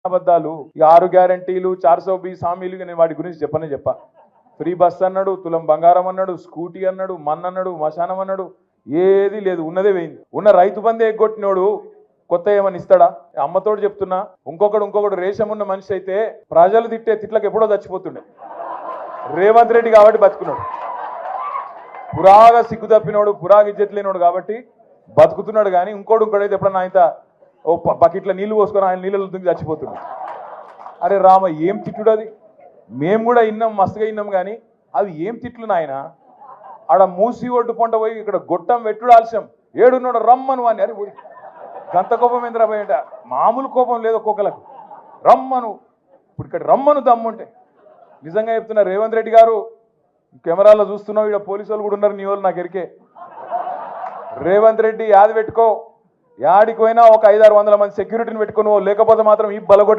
అబద్ధాలు ఈ 6 గ్యారంటీలు 420 హామీలు నేను వాటి గురించి చెప్పా ఫ్రీ బస్ అన్నాడు తులం బంగారం అన్నాడు స్కూటీ అన్నాడు మన్ అన్నాడు మశానం అన్నాడు ఏది లేదు ఉన్నదే వేయింది ఉన్న రైతు బంధే ఎగ్గొట్టినోడు కొత్త ఏమని ఇస్తాడా అమ్మతోడు చెప్తున్నా ఇంకొకడు రేషం ఉన్న మనిషి అయితే ప్రజలు తిట్టే తిట్లకు ఎప్పుడో చచ్చిపోతుండే రేవంత్ రెడ్డి కాబట్టి బతుకున్నాడు పురాగా సిగ్గు తప్పినోడు పురాగా ఇజ్జత్ లేనోడు కాబట్టి బతుకుతున్నాడు కానీ ఇంకోడైతే ఎప్పుడన్నా ఆయన ఓ బకెట్ల నీళ్లు పోసుకొని ఆయన నీళ్ళలో దుంగి చచ్చిపోతున్నాడు అరే రామ ఏం తిట్టుడు అది మేము కూడా విన్నాం మస్తుగా విన్నాం కానీ అవి ఏం తిట్లు నాయన ఆడ మూసి ఒడ్డు పొంట పోయి ఇక్కడ గొట్టం వెట్టుడు ఆలస్యం ఏడున్నాడు రమ్మను అని అరే గంత కోపం ఏంద్రా పోయింట మామూలు కోపం లేదు ఒక్కొక్కలకు రమ్మను ఇప్పుడు ఇక్కడ రమ్మను దమ్ముంటే నిజంగా చెప్తున్నా రేవంత్ రెడ్డి గారు కెమెరాలో చూస్తున్నావు ఇక్కడ పోలీసు వాళ్ళు కూడా ఉన్నారు నీ వాళ్ళు నాకు ఎరికే రేవంత్ రెడ్డి యాది పెట్టుకో యాడికి పోయినా ఒక 500-600 మంది సెక్యూరిటీని పెట్టుకుని లేకపోతే మాత్రం ఈ బలగొట్టి